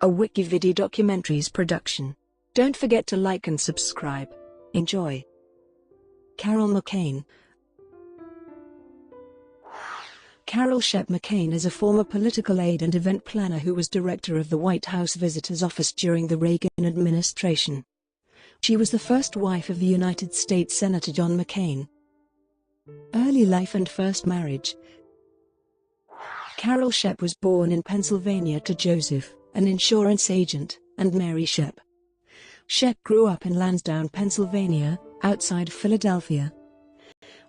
a WikiVidi documentaries production. Don't forget to like and subscribe. Enjoy. Carol McCain. Carol Shepp McCain is a former political aide and event planner who was director of the White House Visitors Office during the Reagan administration. She was the first wife of the United States Senator John McCain. Early life and first marriage. Carol Shepp was born in Pennsylvania to Joseph, an insurance agent, and Mary Shepp. Shepp grew up in Lansdowne, Pennsylvania, outside Philadelphia.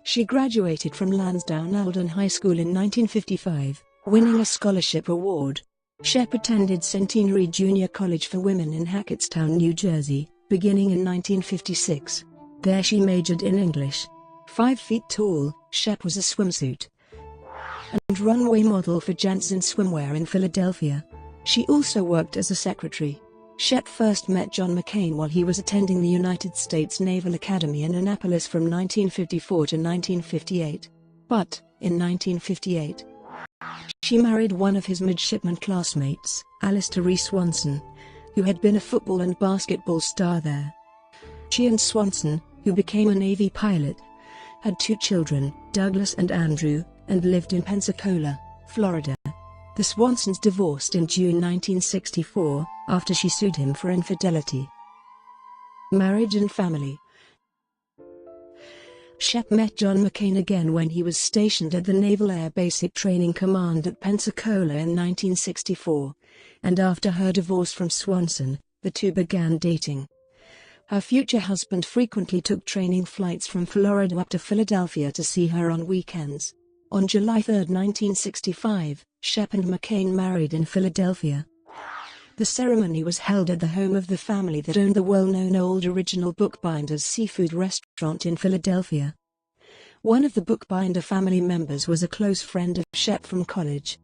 She graduated from Lansdowne-Alden High School in 1955, winning a scholarship award. Shepp attended Centenary Junior College for Women in Hackettstown, New Jersey, beginning in 1956. There she majored in English. 5 feet tall, Shepp was a swimsuit and runway model for Jantzen Swimwear in Philadelphia. She also worked as a secretary. Shepp first met John McCain while he was attending the United States Naval Academy in Annapolis from 1954 to 1958. But, in 1958, she married one of his midshipman classmates, Alistair Swanson, who had been a football and basketball star there. She and Swanson, who became a Navy pilot, had 2 children, Douglas and Andrew, and lived in Pensacola, Florida. The Swansons divorced in June 1964, after she sued him for infidelity. Marriage and family. Shepp met John McCain again when he was stationed at the Naval Air Basic Training Command at Pensacola in 1964, and after her divorce from Swanson, the two began dating. Her future husband frequently took training flights from Florida up to Philadelphia to see her on weekends. On July 3, 1965, Shepp and McCain married in Philadelphia. The ceremony was held at the home of the family that owned the well-known Old Original Bookbinder's seafood restaurant in Philadelphia. One of the Bookbinder family members was a close friend of Shepp from college.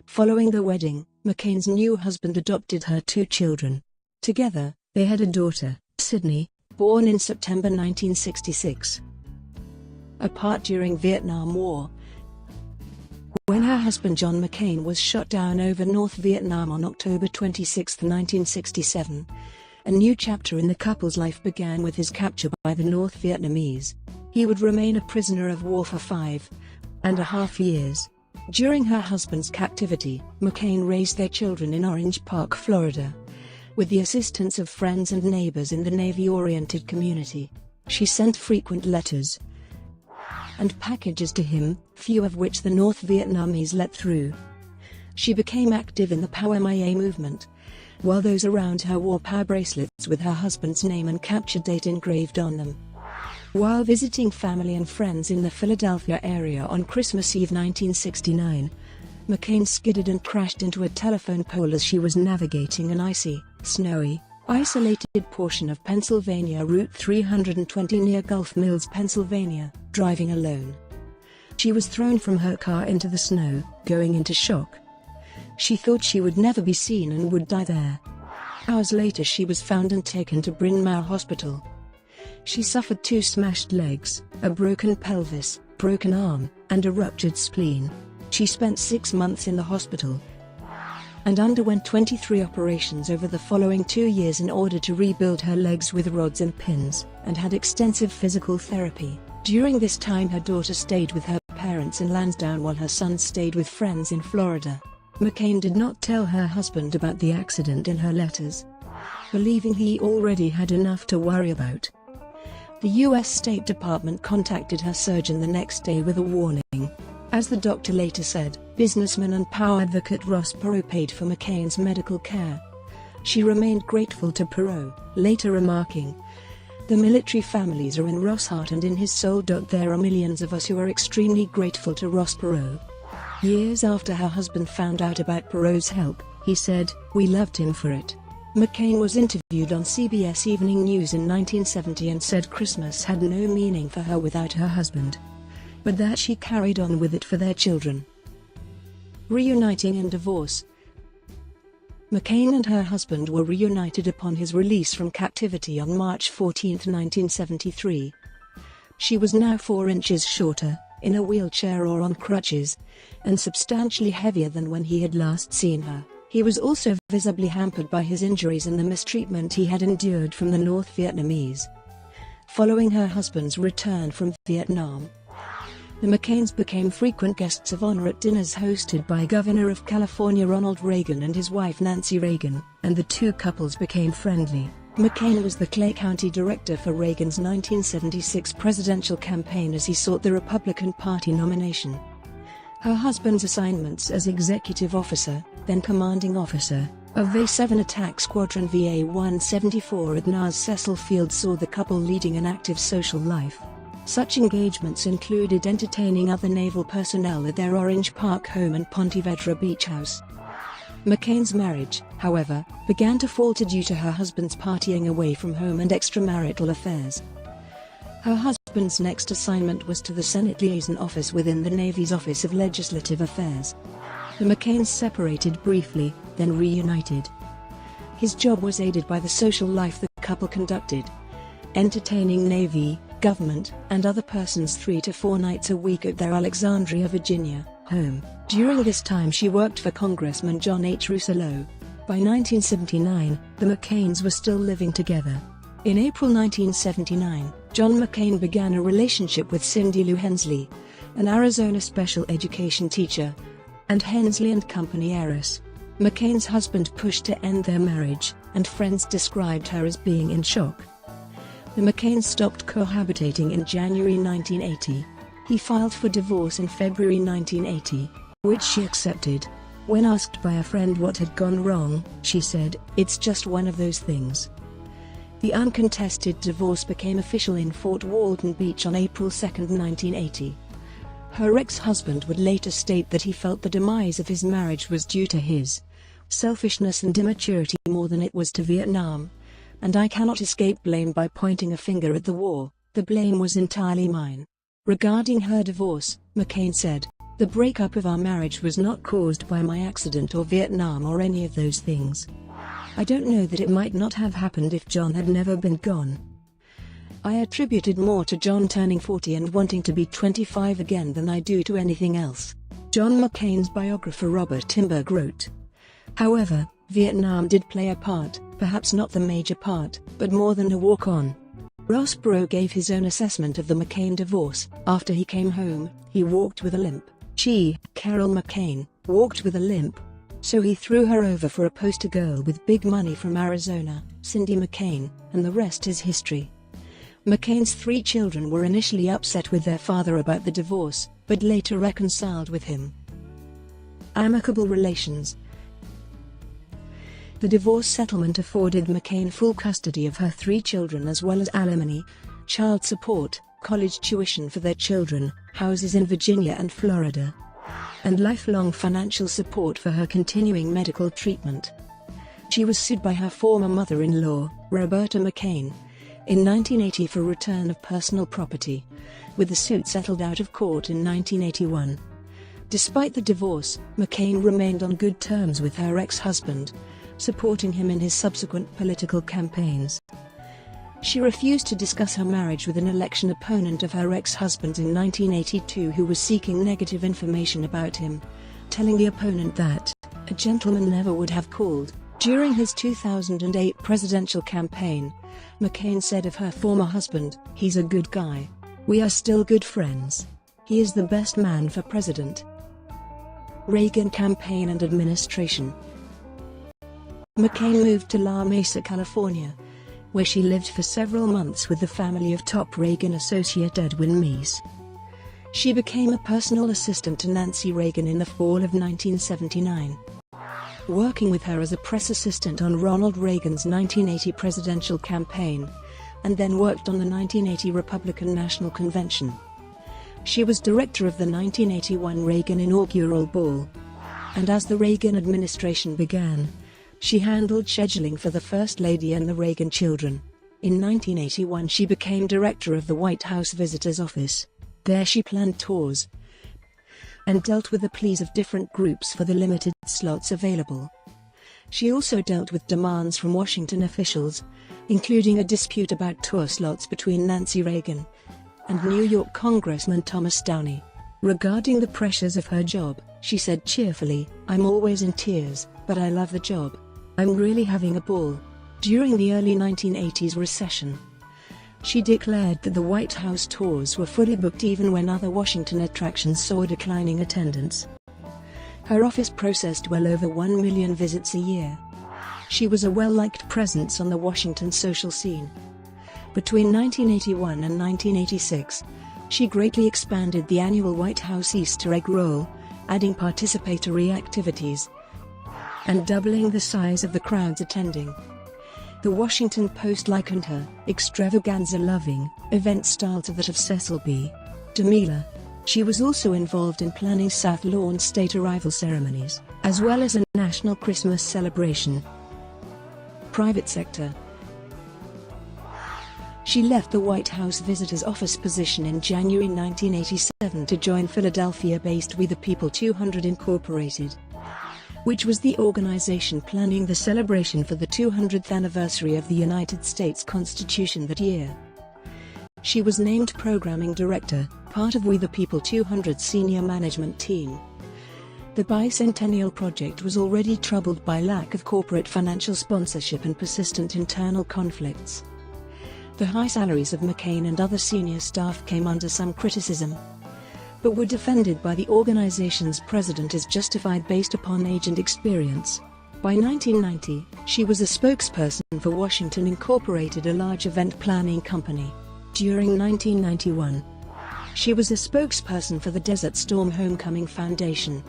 Following the wedding, McCain's new husband adopted her 2 children. Together, they had a daughter, Sydney, born in September 1966. Apart during Vietnam War. When her husband John McCain was shot down over North Vietnam on October 26, 1967, a new chapter in the couple's life began with his capture by the North Vietnamese. He would remain a prisoner of war for 5.5 years. During her husband's captivity, McCain raised their children in Orange Park, Florida. With the assistance of friends and neighbors in the Navy-oriented community, she sent frequent letters and packages to him, few of which the North Vietnamese let through. She became active in the POW MIA movement, while those around her wore POW bracelets with her husband's name and capture date engraved on them. While visiting family and friends in the Philadelphia area on Christmas Eve 1969, McCain skidded and crashed into a telephone pole as she was navigating an icy, snowy, isolated portion of Pennsylvania Route 320 near Gulf Mills, Pennsylvania, driving alone. She was thrown from her car into the snow, going into shock. She thought she would never be seen and would die there. Hours later she was found and taken to Bryn Mawr Hospital. She suffered 2 smashed legs, a broken pelvis, broken arm, and a ruptured spleen. She spent 6 months in the hospital and underwent 23 operations over the following 2 years in order to rebuild her legs with rods and pins, and had extensive physical therapy. During this time her daughter stayed with her parents in Lansdowne while her son stayed with friends in Florida. McCain did not tell her husband about the accident in her letters, believing he already had enough to worry about. The U.S. State Department contacted her surgeon the next day with a warning. As the doctor later said, businessman and POW advocate Ross Perot paid for McCain's medical care. She remained grateful to Perot, later remarking, "The military families are in Ross' heart and in his soul. There are millions of us who are extremely grateful to Ross Perot." Years after her husband found out about Perot's help, he said, "We loved him for it." McCain was interviewed on CBS Evening News in 1970 and said Christmas had no meaning for her without her husband, but that she carried on with it for their children. Reuniting and divorce. McCain and her husband were reunited upon his release from captivity on March 14, 1973. She was now 4 inches shorter, in a wheelchair or on crutches, and substantially heavier than when he had last seen her. He was also visibly hampered by his injuries and the mistreatment he had endured from the North Vietnamese. Following her husband's return from Vietnam, the McCains became frequent guests of honor at dinners hosted by Governor of California Ronald Reagan and his wife Nancy Reagan, and the two couples became friendly. McCain was the Clay County director for Reagan's 1976 presidential campaign as he sought the Republican Party nomination. Her husband's assignments as executive officer, then commanding officer, of VA-7 Attack Squadron VA-174 at NAS Cecil Field saw the couple leading an active social life. Such engagements included entertaining other naval personnel at their Orange Park home and Ponte Vedra Beach house. McCain's marriage, however, began to falter due to her husband's partying away from home and extramarital affairs. Her husband's next assignment was to the Senate Liaison Office within the Navy's Office of Legislative Affairs. The McCains separated briefly, then reunited. His job was aided by the social life the couple conducted, entertaining Navy, government, and other persons 3 to 4 nights a week at their Alexandria, Virginia, home. During this time she worked for Congressman John H. Russell. By 1979, the McCains were still living together. In April 1979, John McCain began a relationship with Cindy Lou Hensley, an Arizona special education teacher, and Hensley and Company heiress. McCain's husband pushed to end their marriage, and friends described her as being in shock. The McCains stopped cohabitating in January 1980. He filed for divorce in February 1980, which she accepted. When asked by a friend what had gone wrong, she said, "It's just one of those things." The uncontested divorce became official in Fort Walton Beach on April 2, 1980. Her ex-husband would later state that he felt the demise of his marriage was due to his selfishness and immaturity more than it was to Vietnam. "And I cannot escape blame by pointing a finger at the war. The blame was entirely mine." Regarding her divorce, McCain said, "The breakup of our marriage was not caused by my accident or Vietnam or any of those things. I don't know that it might not have happened if John had never been gone. I attributed more to John turning 40 and wanting to be 25 again than I do to anything else." John McCain's biographer Robert Timberg wrote, "However, Vietnam did play a part, perhaps not the major part, but more than a walk-on." Ross Perot gave his own assessment of the McCain divorce. "After he came home, he walked with a limp. She, Carol McCain, walked with a limp. So he threw her over for a poster girl with big money from Arizona, Cindy McCain, and the rest is history." McCain's 3 children were initially upset with their father about the divorce, but later reconciled with him. Amicable relations. The divorce settlement afforded McCain full custody of her 3 children as well as alimony, child support, college tuition for their children, houses in Virginia and Florida, and lifelong financial support for her continuing medical treatment. She was sued by her former mother-in-law, Roberta McCain, in 1980 for return of personal property, with the suit settled out of court in 1981. Despite the divorce, McCain remained on good terms with her ex-husband, supporting him in his subsequent political campaigns. She refused to discuss her marriage with an election opponent of her ex-husband in 1982 who was seeking negative information about him, telling the opponent that a gentleman never would have called. During his 2008 presidential campaign, McCain said of her former husband, "He's a good guy. We are still good friends. He is the best man for president." Reagan campaign and administration. McCain moved to La Mesa, California, where she lived for several months with the family of top Reagan associate Edwin Meese. She became a personal assistant to Nancy Reagan in the fall of 1979, working with her as a press assistant on Ronald Reagan's 1980 presidential campaign, and then worked on the 1980 Republican National Convention. She was director of the 1981 Reagan Inaugural Ball, and as the Reagan administration began, she handled scheduling for the First Lady and the Reagan children. In 1981 she became director of the White House Visitors Office. There she planned tours and dealt with the pleas of different groups for the limited slots available. She also dealt with demands from Washington officials, including a dispute about tour slots between Nancy Reagan and New York Congressman Thomas Downey. Regarding the pressures of her job, she said cheerfully, "I'm always in tears. but I love the job. I'm really having a ball." During the early 1980s recession, she declared that the White House tours were fully booked even when other Washington attractions saw declining attendance. Her office processed well over 1 million visits a year. She was a well-liked presence on the Washington social scene. Between 1981 and 1986, she greatly expanded the annual White House Easter egg roll, adding participatory activities and doubling the size of the crowds attending. The Washington Post likened her extravaganza-loving event style to that of Cecil B. DeMille. She was also involved in planning South Lawn state arrival ceremonies, as well as a national Christmas celebration. Private sector. She left the White House Visitor's Office position in January 1987 to join Philadelphia-based We the People 200 Incorporated, which was the organization planning the celebration for the 200th anniversary of the United States Constitution that year. She was named Programming Director, part of We the People 200's senior management team. The bicentennial project was already troubled by lack of corporate financial sponsorship and persistent internal conflicts. The high salaries of McCain and other senior staff came under some criticism, but were defended by the organization's president as justified based upon age and experience. By 1990, she was a spokesperson for Washington Incorporated, a large event planning company. During 1991, she was a spokesperson for the Desert Storm Homecoming Foundation,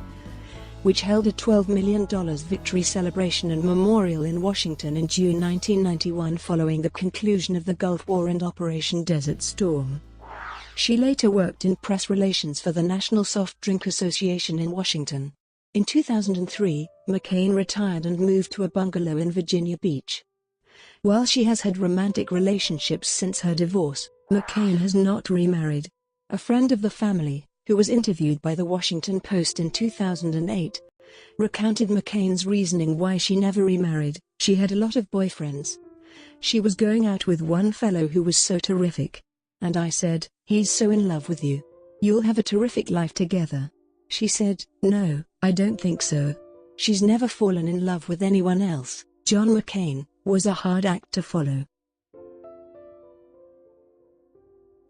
which held a $12 million victory celebration and memorial in Washington in June 1991 following the conclusion of the Gulf War and Operation Desert Storm. She later worked in press relations for the National Soft Drink Association in Washington. In 2003, McCain retired and moved to a bungalow in Virginia Beach. While she has had romantic relationships since her divorce, McCain has not remarried. A friend of the family, who was interviewed by The Washington Post in 2008, recounted McCain's reasoning why she never remarried. "She had a lot of boyfriends. She was going out with one fellow who was so terrific. And I said, 'He's so in love with you. You'll have a terrific life together.' She said, 'No, I don't think so. She's never fallen in love with anyone else.'" John McCain was a hard act to follow.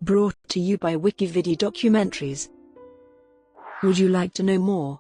Brought to you by WikiVidi Documentaries. Would you like to know more?